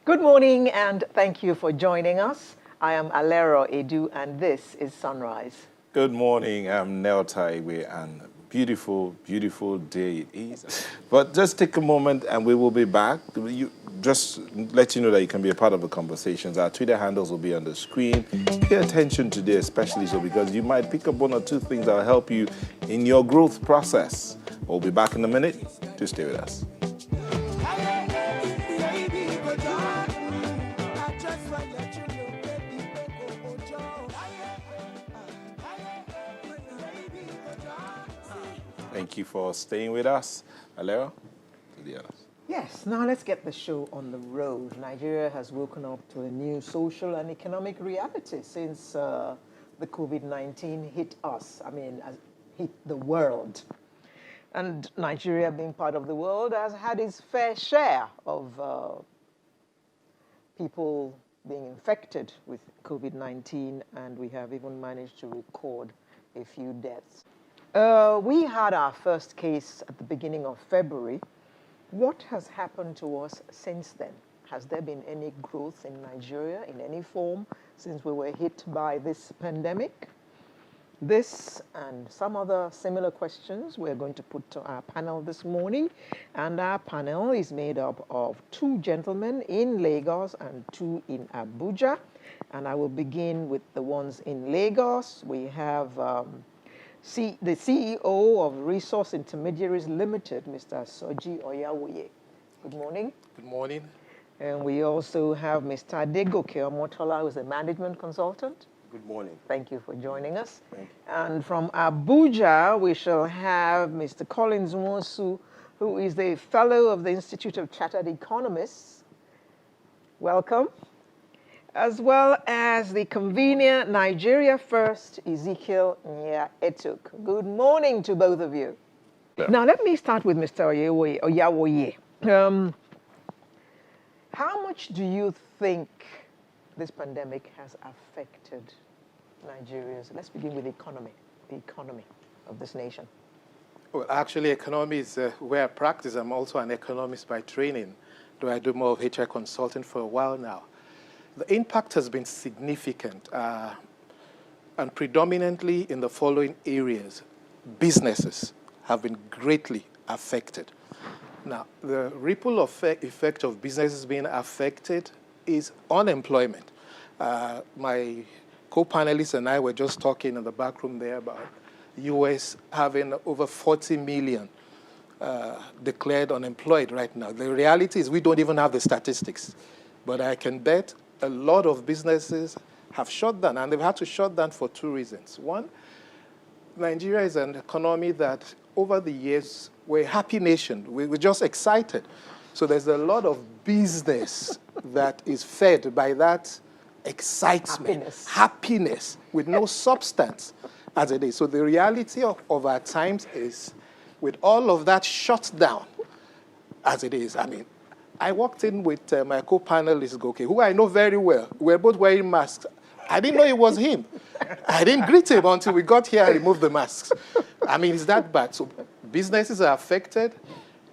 Good morning and thank you for joining us. I am Alero Edu and this is Sunrise. Good morning, I'm Nel Taiwe, and beautiful, beautiful day it is. But just take a moment and we will be back. Just let you know that you can be a part of the conversations. Our Twitter handles will be on the screen. Pay attention today, especially so because you might pick up one or two things that will help you in your growth process. We'll be back in a minute. Do stay with us. Thank you for staying with us. Alera, to the others. Yes, now let's get the show on the road. Nigeria has woken up to a new social and economic reality since the COVID-19 hit us, hit the world. And Nigeria, being part of the world, has had its fair share of people being infected with COVID-19, and we have even managed to record a few deaths. We had our first case at the beginning of February. What has happened to us since then? Has there been any growth in Nigeria in any form since we were hit by this pandemic? This and some other similar questions we're going to put to our panel this morning. And our panel is made up of two gentlemen in Lagos and two in Abuja. And I will begin with the ones in Lagos. We have the CEO of Resource Intermediaries Limited, Mr. Soji Oyawoye. Good morning. Good morning. And we also have Mr. Adegoke Omotola, who is a management consultant. Good morning. Thank you for joining us. Thank you. And from Abuja, we shall have Mr. Collins Nwosu, who is the fellow of the Institute of Chartered Economists. Welcome. As well as the convener, Nigeria First, Ezekiel Nya Etuk. Good morning to both of you. Yeah. Now, let me start with Mr. Oyawoye. How much do you think this pandemic has affected Nigeria's, let's begin with the economy of this nation? Well, actually, economy is where I practice. I'm also an economist by training, though I do more of HR consulting for a while now. The impact has been significant, and predominantly in the following areas. Businesses have been greatly affected. Now, the ripple effect of businesses being affected is unemployment. My co-panelists and I were just talking in the back room there about U.S. having over 40 million declared unemployed right now. The reality is we don't even have the statistics, but I can bet a lot of businesses have shut down, and they've had to shut down for two reasons. One, Nigeria is an economy that over the years, we're a happy nation. We're just excited. So there's a lot of business that is fed by that excitement, happiness with no substance as it is. So the reality of our times is with all of that shut down as it is. I walked in with my co-panelist, Goke, who I know very well. We're both wearing masks. I didn't know it was him. I didn't greet him until we got here and removed the masks. It's that bad. So businesses are affected,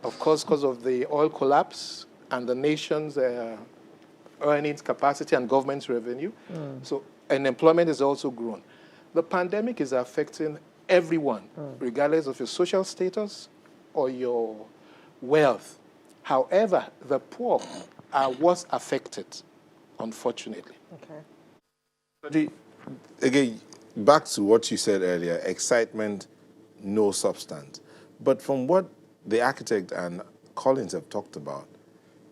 of course, because of the oil collapse and the nation's earnings capacity and government's revenue. So unemployment has also grown. The pandemic is affecting everyone, regardless of your social status or your wealth. However, the poor are worse affected, unfortunately. Okay. Again, back to what you said earlier, excitement, no substance. But from what the architect and Collins have talked about,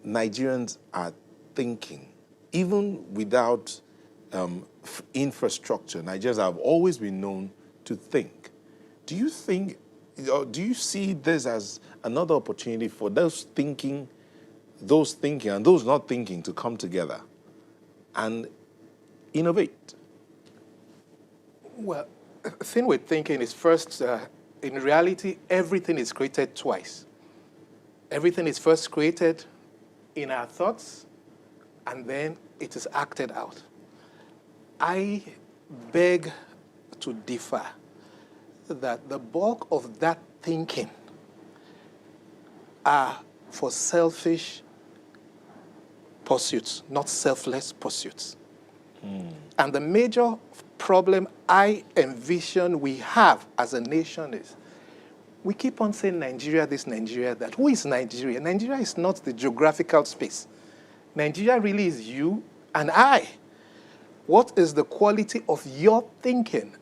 Nigerians are thinking. Even without infrastructure, Nigerians have always been known to think. Do you see this as another opportunity for those thinking and those not thinking to come together and innovate? Well, the thing with thinking is first, in reality, everything is created twice. Everything is first created in our thoughts, and then it is acted out. I beg to differ that the bulk of that thinking are for selfish pursuits, not selfless pursuits. And the major problem I envision we have as a nation is we keep on saying Nigeria this, Nigeria that. Who is Nigeria? Nigeria is not the geographical space. Nigeria really is you and I. What is the quality of your thinking?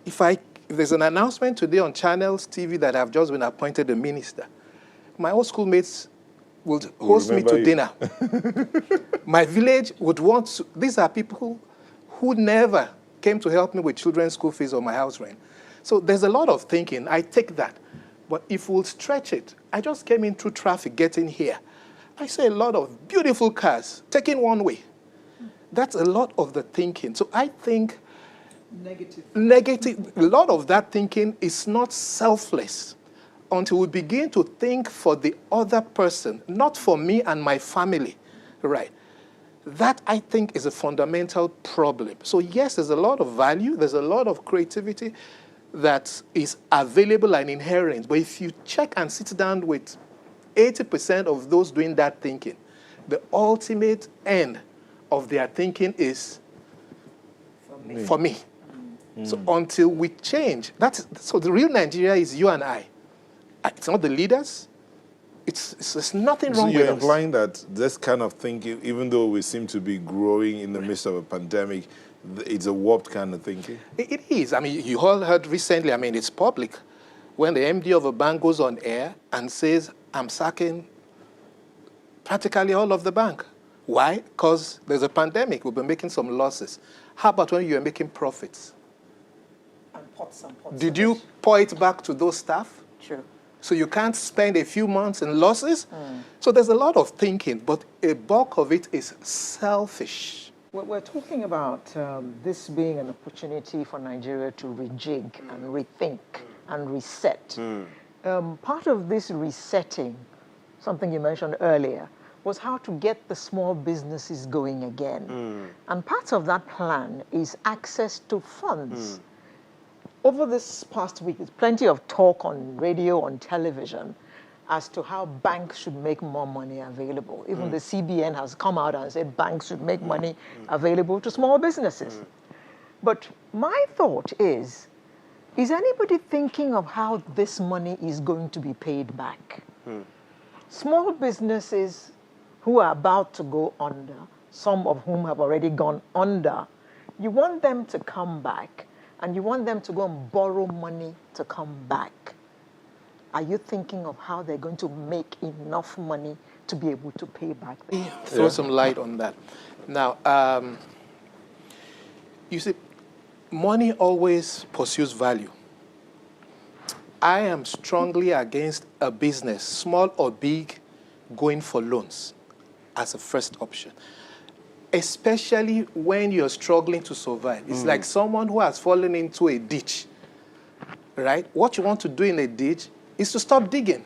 If there's an announcement today on Channels TV that I've just been appointed a minister, my old schoolmates would host me to dinner. My village would want to, these are people who never came to help me with children's school fees or my house rent. So there's a lot of thinking. I take that. But if we'll stretch it, I just came in through traffic getting here. I saw a lot of beautiful cars taking one way. That's a lot of the thinking. So I think negative. A lot of that thinking is not selfless until we begin to think for the other person, not for me and my family, right? That, I think, is a fundamental problem. So yes, there's a lot of value, there's a lot of creativity that is available and inherent. But if you check and sit down with 80% of those doing that thinking, the ultimate end of their thinking is for me. So until we change, so the real Nigeria is you and I. It's not the leaders. It's nothing wrong with us. So you're implying that this kind of thinking, even though we seem to be growing in the midst of a pandemic, it's a warped kind of thinking? It is. I mean, you all heard recently, I mean, it's public, when the MD of a bank goes on air and says, I'm sacking practically all of the bank. Why? Because there's a pandemic. We've been making some losses. How about when you're making profits? And pots and pots. Did you pour it back to those staff? True. So you can't spend a few months in losses? So there's a lot of thinking, but a bulk of it is selfish. We're talking about this being an opportunity for Nigeria to rejig and rethink and reset. Part of this resetting, something you mentioned earlier, was how to get the small businesses going again. And part of that plan is access to funds. Over this past week, there's plenty of talk on radio, on television, as to how banks should make more money available. Even the CBN has come out and said banks should make money available to small businesses. But my thought is anybody thinking of how this money is going to be paid back? Small businesses who are about to go under, some of whom have already gone under, you want them to come back, and you want them to go and borrow money to come back. Are you thinking of how they're going to make enough money to be able to pay back? Throw some light on that. Now, you see, money always pursues value. I am strongly against a business, small or big, going for loans as a first option, especially when you're struggling to survive. It's like someone who has fallen into a ditch, right? What you want to do in a ditch is to stop digging.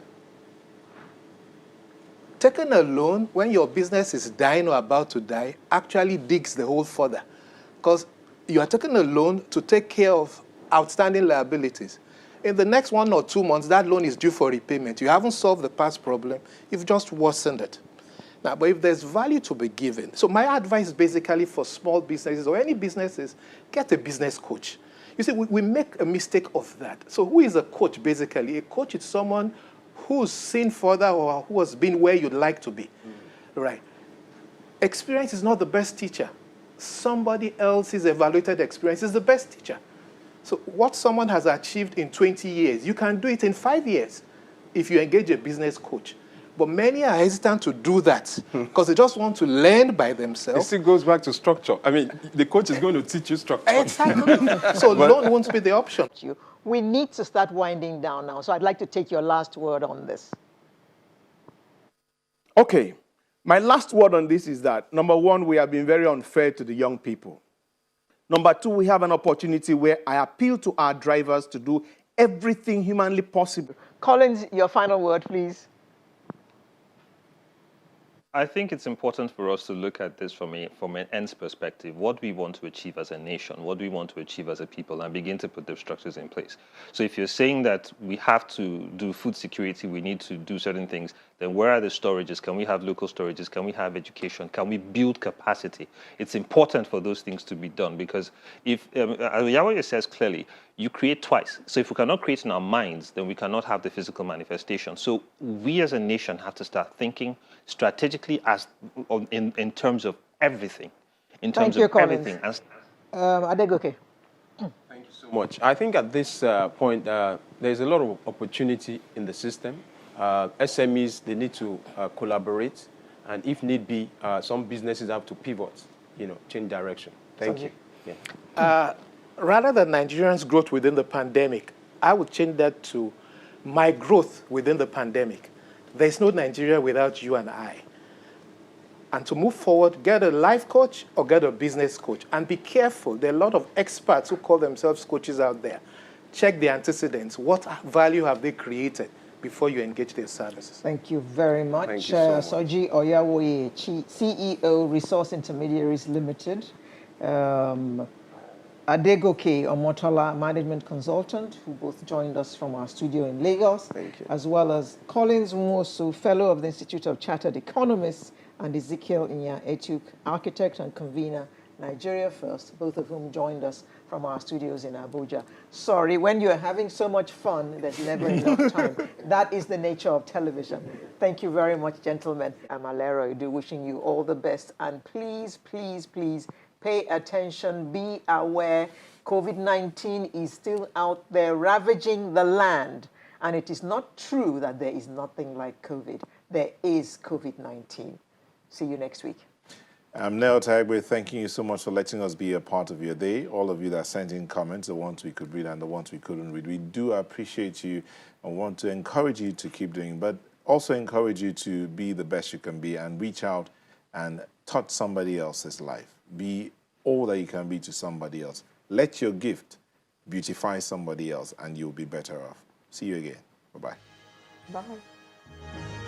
Taking a loan when your business is dying or about to die actually digs the hole further, because you are taking a loan to take care of outstanding liabilities. In the next 1 or 2 months, that loan is due for repayment. You haven't solved the past problem. You've just worsened it. Now, but if there's value to be given, so my advice basically for small businesses or any businesses, get a business coach. You see, we make a mistake of that. So who is a coach, basically? A coach is someone who's seen further or who has been where you'd like to be, right? Experience is not the best teacher. Somebody else's evaluated experience is the best teacher. So what someone has achieved in 20 years, you can do it in 5 years if you engage a business coach. But many are hesitant to do that because they just want to learn by themselves. It still goes back to structure. I mean, the coach is going to teach you structure. Exactly. So loan won't be the option. We need to start winding down now. So I'd like to take your last word on this. Okay. My last word on this is that, number one, we have been very unfair to the young people. Number two, we have an opportunity where I appeal to our drivers to do everything humanly possible. Collins, your final word, please. I think it's important for us to look at this from an ends perspective, what we want to achieve as a nation, what we want to achieve as a people, and begin to put the structures in place. So if you're saying that we have to do food security, we need to do certain things, then where are the storages? Can we have local storages? Can we have education? Can we build capacity? It's important for those things to be done because if, as Yahweh says clearly, you create twice. So if we cannot create in our minds, then we cannot have the physical manifestation. So we as a nation have to start thinking strategically in terms of everything. In terms Thank you, of Collins. everything. Adegoke. Thank you so much. I think at this point, there's a lot of opportunity in the system. SMEs, they need to collaborate. And if need be, some businesses have to pivot, change direction. Thank you. Yeah. Rather than Nigerians' growth within the pandemic, I would change that to my growth within the pandemic. There's no Nigeria without you and I. And to move forward, get a life coach or get a business coach. And be careful. There are a lot of experts who call themselves coaches out there. Check the antecedents. What value have they created before you engage their services? Thank you very much. Thank you so much. Soji Oyawoye, CEO, Resource Intermediaries Limited. Adegoke Omotola, Management Consultant, who both joined us from our studio in Lagos. Thank you. As well as Collins Nwosu, Fellow of the Institute of Chartered Economists, and Ezekiel Inya Etuk, Architect and Convener, Nigeria First, both of whom joined us from our studios in Abuja. Sorry, when you're having so much fun, there's never enough time. That is the nature of television. Thank you very much, gentlemen. I'm Alero Edu, wishing you all the best. And please, please, please, pay attention, be aware. COVID-19 is still out there ravaging the land. And it is not true that there is nothing like COVID. There is COVID-19. See you next week. I'm Nel Taigwe, thanking you so much for letting us be a part of your day. All of you that sent in comments, the ones we could read and the ones we couldn't read. We do appreciate you and want to encourage you to keep doing, but also encourage you to be the best you can be and reach out and touch somebody else's life. Be all that you can be to somebody else. Let your gift beautify somebody else and you'll be better off. See you again. Bye-bye. Bye.